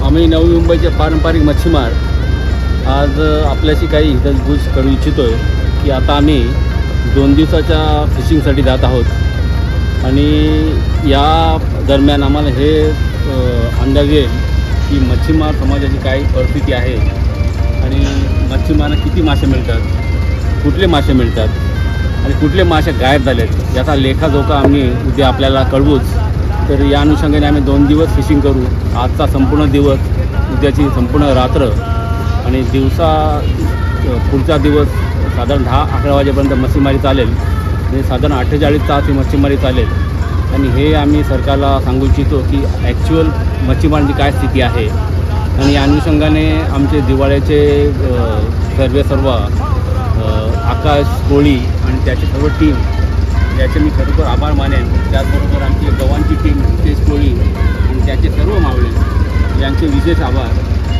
आम्ही नवी मुंबईचे पारंपरिक मच्छीमार आज आपल्याशी काही हितगुज करू इच्छितोय की आता आम्ही 2 दिवसाच्या फिशिंगसाठी जात आहोत आणि या दरम्यान आम्हाला हे अंदाज येईल की मच्छीमार समाजाची काय परिस्थिती आहे आणि मच्छीमारांना किती मासे मिळतात, कुठले मासे मिळतात आणि कुठले मासे गायब झालेत याचा लेखाजोखा आम्ही उद्या आपल्याला कळवूच। तर या अनुषंगाने आम्ही 2 दिवस फिशिंग करू। आजचा संपूर्ण दिवस, उद्याची संपूर्ण रात्र आणि पुढचा दिवस साधारण 10-11 वाजेपर्यंत मच्छीमारी चालेल आणि साधारण 48 तास ही मच्छीमारी चालेल। आणि हे आम्ही सरकारला सांगू इच्छितो की ॲक्च्युअल मच्छीमारांची काय स्थिती आहे आणि या अनुषंगाने आमचे दिवाळ्याचे सर्व आकाश कोळी आणि त्याची सर्व टीम याचे मी खरोखर आभार मानेन। त्याचबरोबर आमची गव्हांची टीम विशेष कोळी आणि त्याचे सर्व मावळे यांचे विशेष आभार।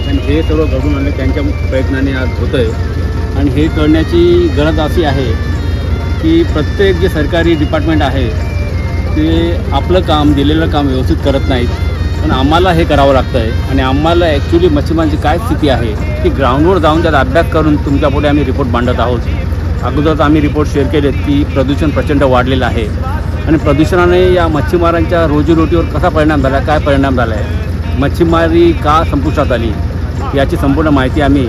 आणि हे सर्व घडून आणणे त्यांच्या प्रयत्नाने आज होतं आहे आणि हे करण्याची गरज अशी आहे की प्रत्येक जे सरकारी डिपार्टमेंट आहे ते आपलं काम, दिलेलं काम व्यवस्थित करत नाहीत, पण आम्हाला हे करावं लागतं आहे आणि आम्हाला ॲक्च्युली मच्छीमारांची काय स्थिती आहे ती ग्राउंडवर जाऊन त्याचा अभ्यास करून तुमच्यापुढे आम्ही रिपोर्ट मांडत आहोत। अगोदरच आम्ही रिपोर्ट शेअर केलेत की प्रदूषण प्रचंड वाढलेलं आहे आणि प्रदूषणाने या मच्छीमारांच्या रोजीरोटीवर कसा परिणाम झाला, काय परिणाम झाला आहे, मच्छीमारी का संपुष्टात आली याची संपूर्ण माहिती आम्ही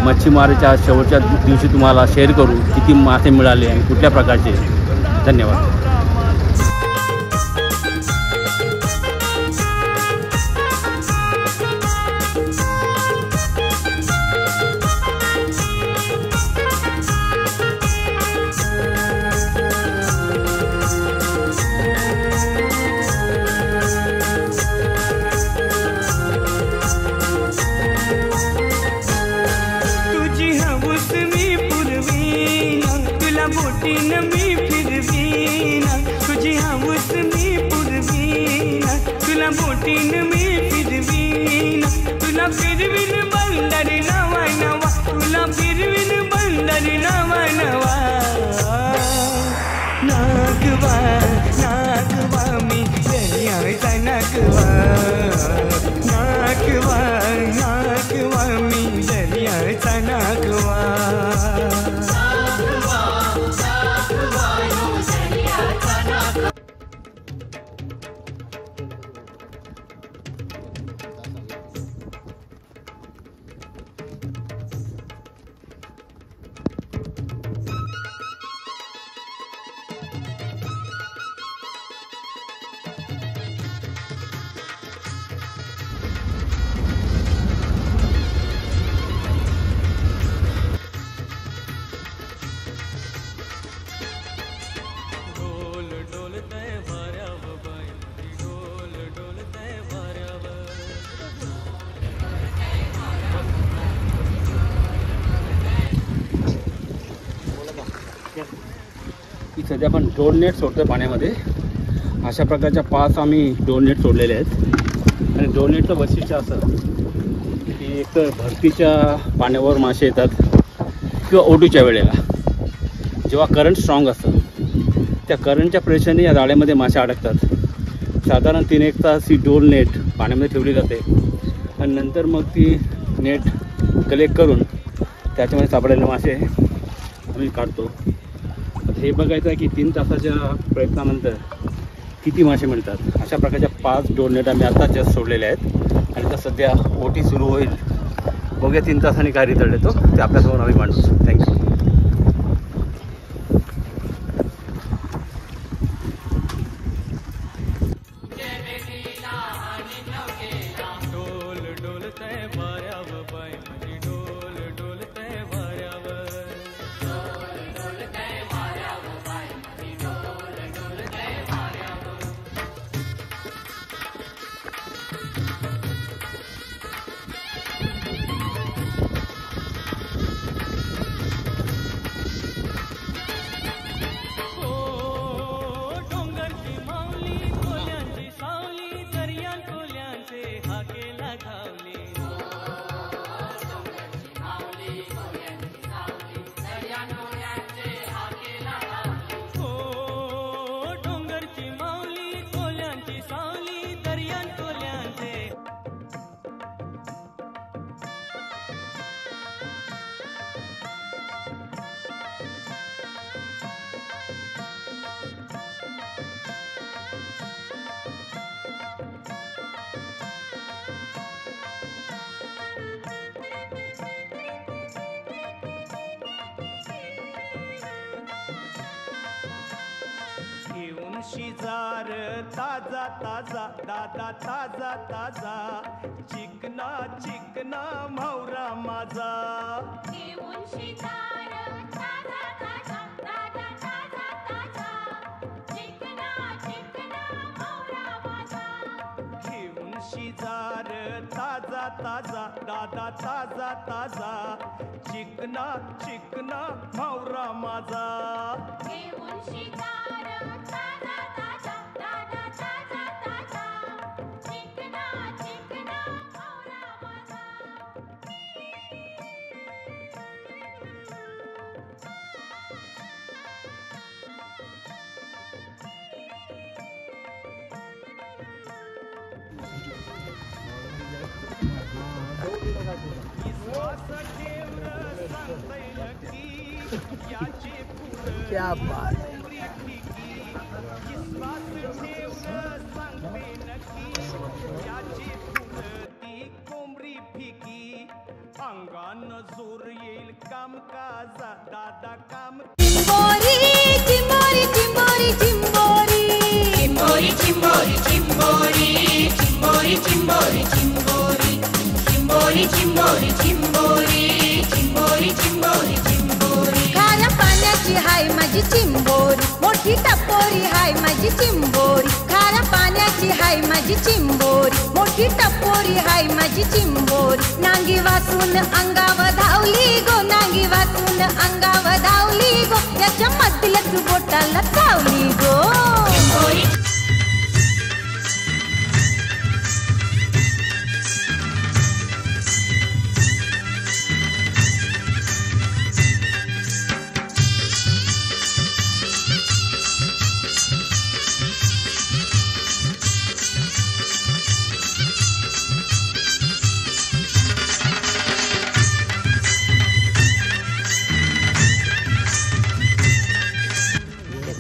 मच्छीमारीच्या शेवटच्या दिवशी तुम्हाला शेअर करू। किती मासे मिळाले आणि कुठल्या प्रकारचे। धन्यवाद। बोटीन मी फिरवीना तुझी हौस मी पुरवीना, तुला बोटीन मी फिरवीना, तुला फिरवीन बंदर नवा नवा, तुला फिरवीन बंदर नवा नवा। नागवा नागवा मी दर्याचा नागवा, नागवा नागवा मी दर्याचा नागवा। सध्या आपण ड्रोन नेट सोडतोय पाण्यामध्ये। अशा प्रकारच्या 5 आम्ही ड्रोन नेट सोडलेले आहेत आणि ड्रोन नेटचं वैशिष्ट्य असं की एक तर भरतीच्या पाण्यावर मासे येतात किंवा ओढूच्या वेळेला जेव्हा करंट स्ट्रॉंग असतं त्या करंटच्या प्रेशरने या जाळ्यामध्ये मासे अडकतात। साधारण 3-1 तास ही ड्रोन नेट पाण्यामध्ये ठेवली जाते आणि नंतर मग ती नेट कलेक्ट करून त्याच्यामध्ये सापडलेले मासे आम्ही काढतो। हे बघायचं आहे की 3 तासाच्या प्रयत्नानंतर किती मासे मिळतात। अशा प्रकारच्या 5 ड्रोन नेट आम्ही आता जस्ट सोडलेले आहेत आणि आता सध्या ओटी सुरू होईल। बघूया 3 तासांनी काय रिझल्ट येतो ते आपल्यासमोर आम्ही मांडू। थँक्यू। शिजार ताजा ताजा दादा ताजा ताजा चिकना चिकना म्हावरा माझा घेऊन शिकार ताजा ताजा दादा ताजा ताजा चिकना चिकना म्हावरा माझा घेऊन शिजार ताजा ताजा दादा ताजा ताजा चिकना चिकना म्हावरा माझा घेऊन शिकार ताजा ताजा दादा ताजा ताजा चिकना चिकना म्हावरा माझा विश्वास ठेवलं सांगतय नक्की याचे क्या बात विश्वास ठेवलं सांगते नक्की याची ती कोंबडी फिकी अंगानं जोर येईल कामकाजा दादा काम चिंबोरी चिंबोरी चिंबोरी चिंबोरी चिंबोरी चिंबोरी चिंबोरी चिंबोरी चिंबोरी चिंबोरी चिंबोरी चिंबोरी चिंबोरी चिंबोरी चिंबोरी चिंबोरी खाऱ्या पाण्याची हाय माझी चिंबोरी मोठी टपोरी हाय माझी चिंबोरी खाऱ्या पाण्याची हाय माझी चिंबोरी मोठी टपोरी हाय माझी चिंबोरी नांगी वाचून अंगावर धावली गो नांगी वाचून अंगावर धावली गो याच्या मधल्याच बोटाला चावली गो चिंबोरी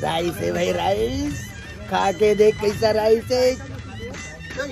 राइस है भाई, राइस खा के देख कैसा राइस है।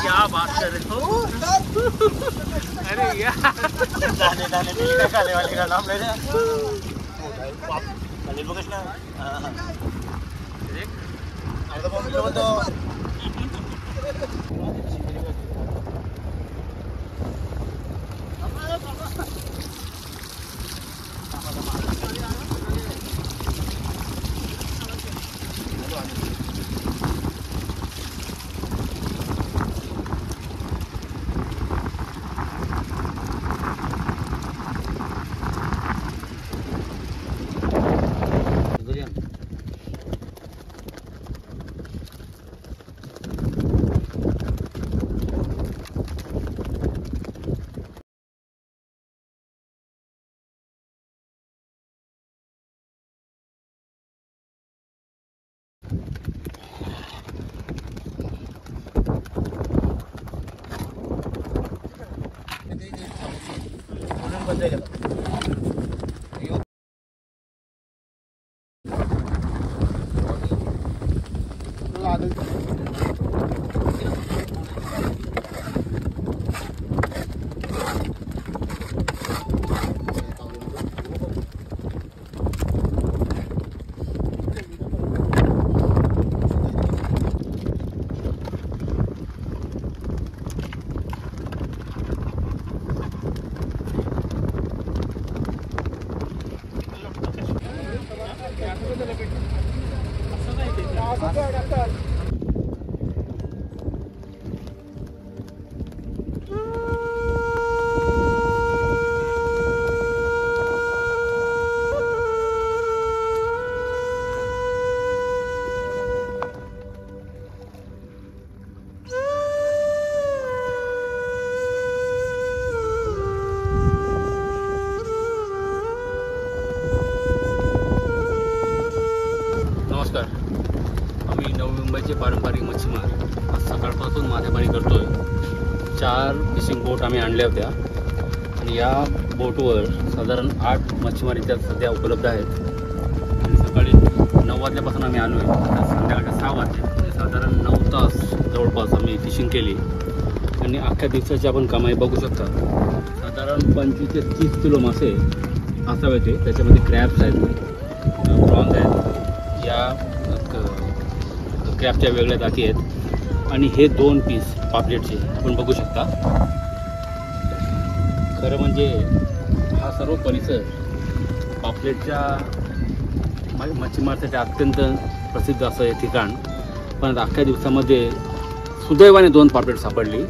क्या बात कर रहे हो? अरे यार दाने दाने मिली ना खाने वाले का नाम ले रहे हैं। आम्ही नवी मुंबईचे पारंपरिक मच्छीमार आज सकाळपासून मासेमारी करतोय। 4 फिशिंग बोट आम्ही आणल्या होत्या आणि या बोटवर साधारण 8 मच्छीमार इथे सध्या उपलब्ध आहेत। आणि सकाळी 9 वाजल्यापासून आम्ही आलो आहे, संध्याकाळच्या 6 वाजले, साधारण 9 तास जवळपास आम्ही फिशिंग केली। आणि अख्ख्या दिवसाची आपण कमाई बघू शकता, साधारण 25 ते 30 किलो मासे असावे ते। त्याच्यामध्ये क्रॅब्स आहेत, प्रॉन्स आहेत, या क्रॅबच्या वेगळ्या जाती आहेत आणि हे 2 पीस पापलेटचे आपण बघू शकता। खरं म्हणजे हा सर्व परिसर पापलेटच्या मच्छीमारासाठी अत्यंत प्रसिद्ध असं हे ठिकाण, पण अख्ख्या दिवसामध्ये सुदैवाने 2 पापलेट सापडली।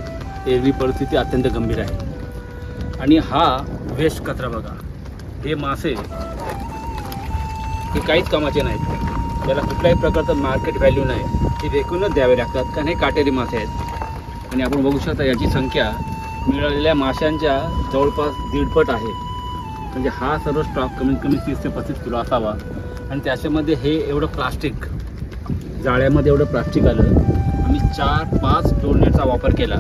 एरवी परिस्थिती अत्यंत गंभीर आहे। आणि हा वेस्ट कचरा बघा, हे मासे हे काहीच कामाचे नाहीत, त्याला कुठल्याही प्रकारचं मार्केट व्हॅल्यू नाही, ते फेकूनच द्यावे लागतात, कारण हे काटेरी मासे आहेत। आणि आपण बघू शकता याची संख्या मिळालेल्या माशांच्या जवळपास 1.5 पट आहे। म्हणजे हा सर्व स्टॉक कमीत कमी 30 ते 35 किलो असावा। आणि त्याच्यामध्ये हे एवढं प्लास्टिक, जाळ्यामध्ये एवढं प्लास्टिक आलं। आम्ही 4-5 टोलनेटचा वापर केला,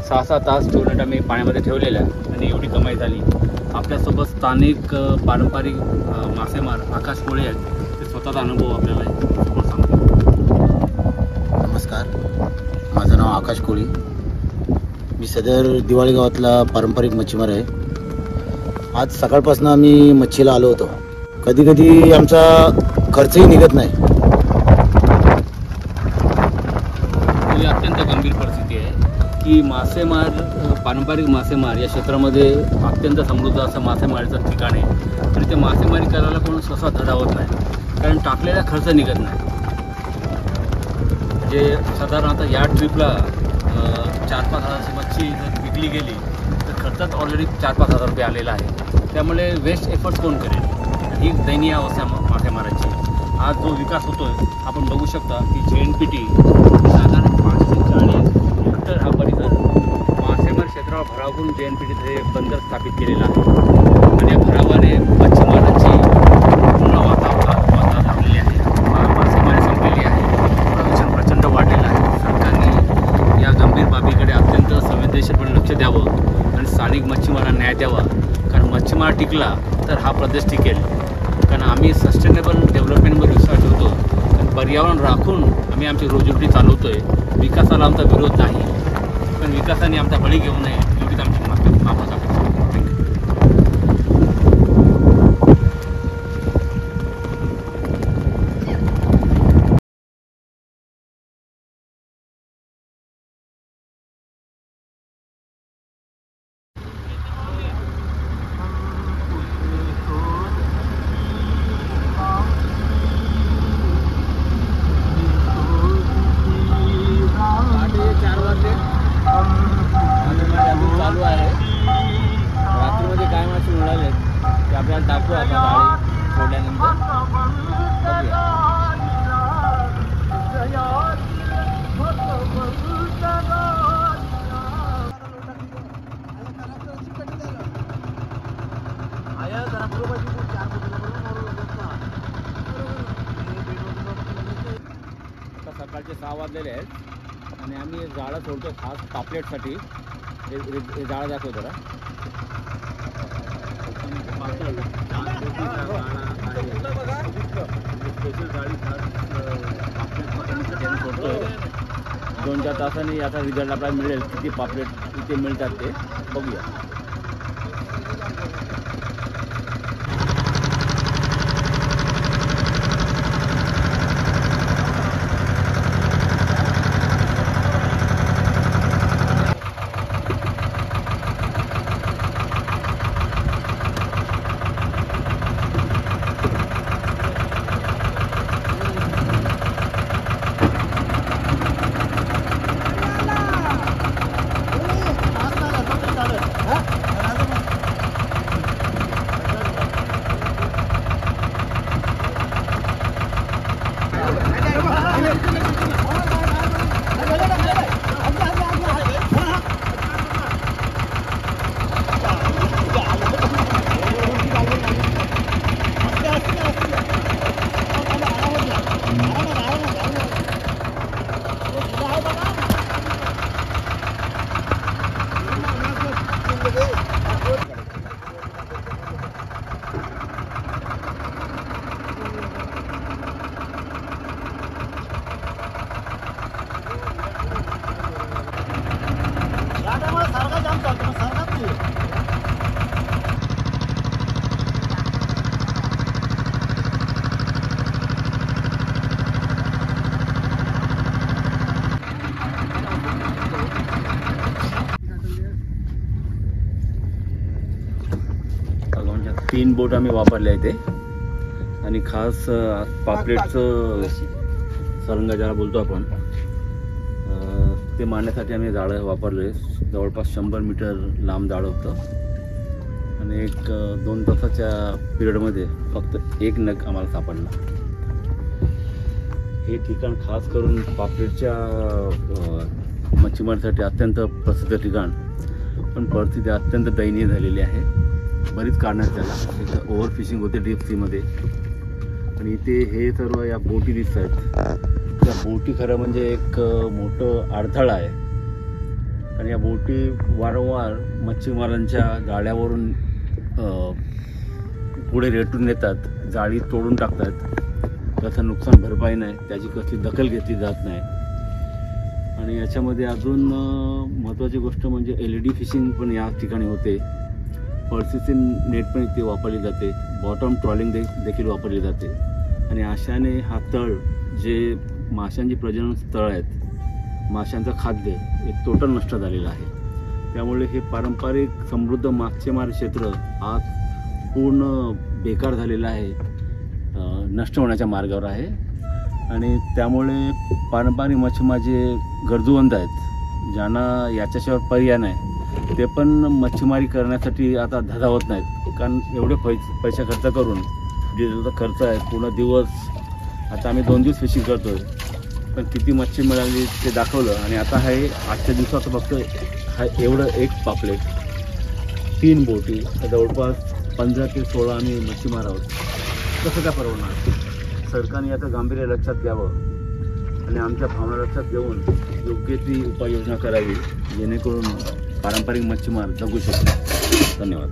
6-6 तास टोलनेट आम्ही पाण्यामध्ये ठेवलेल्या आणि एवढी कमाई झाली। आपल्यासोबत स्थानिक पारंपरिक मासेमार आकाश कोळे आहेत, ते स्वतःचा अनुभव आपल्याला सांगतो। नमस्कार, माझं नाव आकाश कोळी, मी सदर दिवाळी गावातला पारंपरिक मच्छीमार आहे। आज सकाळपासून आम्ही मच्छीला आलो होतो। कधी कधी आमचा खर्चही निघत नाही। ही अत्यंत गंभीर परिस्थिती आहे की मासेमार, पारंपरिक मासेमार या क्षेत्रामध्ये अत्यंत समृद्ध असं मासेमारीचं ठिकाण आहे आणि ते मासेमारी करायला कोण सहसा धडावत नाही, कारण टाकलेला खर्च निघत नाही। म्हणजे साधारण आता या ट्रिपला 4-5 हजाराची मच्छी जर विकली गेली तर खर्च खर्चच ऑलरेडी 4-5 हजार रुपये आलेला आहे. त्यामुळे वेस्ट एफर्ट कोण करेल? ही दयनीय अवस्था मासेमाराची. आज जो विकास होतो आहे आपण बघू शकता की JNPT साधारण 540 हेक्टर हा परिसर मासेमार क्षेत्रावर भरावून JNPT हे बंदर स्थापित केलेलं आहे. आणि या भरावाने मच्छीमारांची पूर्ण वाता लावलेली आहे. मासेमारी संपलेली आहे. प्रदूषण प्रचंड वाढलेलं आहे. सरकारने या गंभीर बाबीकडे अत्यंत संवेदनशीलपणे लक्ष द्यावं आणि स्थानिक मच्छीमारांना न्याय द्यावा. कारण मच्छीमार टिकला तर हा प्रदेश टिकेल. कारण आम्ही सस्टेनेबल डेव्हलपमेंटवर विश्वास ठेवतो आणि पर्यावरण राखून आम्ही आमची रोजीरोटी चालवतो आहे. विकासाला आमचा विरोध नाही, पण विकासाने आमचा बळी घेऊ नये एवढीच आमची माफक अपेक्षा. चालू आहे. रात्रीमध्ये काय मासे मिळाले ते आपल्याला दाखवू आता गाडी सोडल्यानंतर. आता सकाळचे 6 वाजलेले आहेत आणि आम्ही जाळं सोडतो खास पापलेटसाठी. हे जाळं दाखव जरा. स्पेशल जाळी खास सोडतोय. 2-4 तासांनी याचा रिझल्ट आपल्याला मिळेल. किती पापलेट इथे मिळतात ते बघूया. तीन बोट आम्ही वापरल्या इथे आणि खास पापलेटचं सरंगा ज्याला बोलतो आपण ते मारण्यासाठी आम्ही जाळं वापरले. जवळपास 100 मीटर लांब जाळं होतं आणि एक 2 तासाच्या पिरियडमध्ये फक्त 1 नग आम्हाला सापडला. हे ठिकाण खास करून पापलेटच्या मच्छीमारीसाठी अत्यंत प्रसिद्ध ठिकाण, पण परिस्थिती अत्यंत दयनीय झालेली आहे. बरीच कारणं आहेत त्याला. एक ओव्हर फिशिंग होते डीप सीमध्ये आणि इथे हे सर्व या बोटी दिसत आहेत. त्या बोटी खरं म्हणजे एक मोठं अडथळा आहे आणि या बोटी वारंवार मच्छीमारांच्या जाळ्यावरून पुढे रेटून नेतात, जाळी तोडून टाकतात. त्याचं नुकसान भरपाई नाही, त्याची कसली दखल घेतली जात नाही. आणि याच्यामध्ये अजून महत्त्वाची गोष्ट म्हणजे LED फिशिंग पण या ठिकाणी होते. पर्सिस्टन नेट पण इथे वापरली जाते. बॉटम ट्रॉलिंग देखील वापरली जाते आणि अशाने हा तळ जे माशांची प्रजनन स्थळ आहेत, माशांचं खाद्य हे टोटल नष्ट झालेलं आहे. त्यामुळे हे पारंपरिक समृद्ध मासेमारी क्षेत्र आज पूर्ण बेकार झालेलं आहे, नष्ट होण्याच्या मार्गावर आहे. आणि त्यामुळे पारंपरिक मच्छीमार जे गरजूवंत आहेत, ज्यांना याच्याशिवाय पर्याय नाही, ते पण मच्छीमारी करण्यासाठी आता धजावत नाहीत, कारण एवढे पैसे खर्च करून डिझेलचा खर्च आहे, पूर्ण दिवस आता आम्ही 2 दिवस फिशिंग करतोय, पण किती मच्छी मिळाली ते दाखवलं. आणि आता हे आजच्या दिवसात फक्त हा एवढं एक पापलेट, 3 बोटी, जवळपास 15 ते 16 आम्ही मच्छीमार आहोत. कसं काय परवडणार? सरकारने आता गांभीर्य लक्षात घ्यावं आणि आमच्या भावना लक्षात घेऊन योग्य ती उपाययोजना करावी, जेणेकरून पारंपरिक मच्छीमार जगू शकतो. धन्यवाद.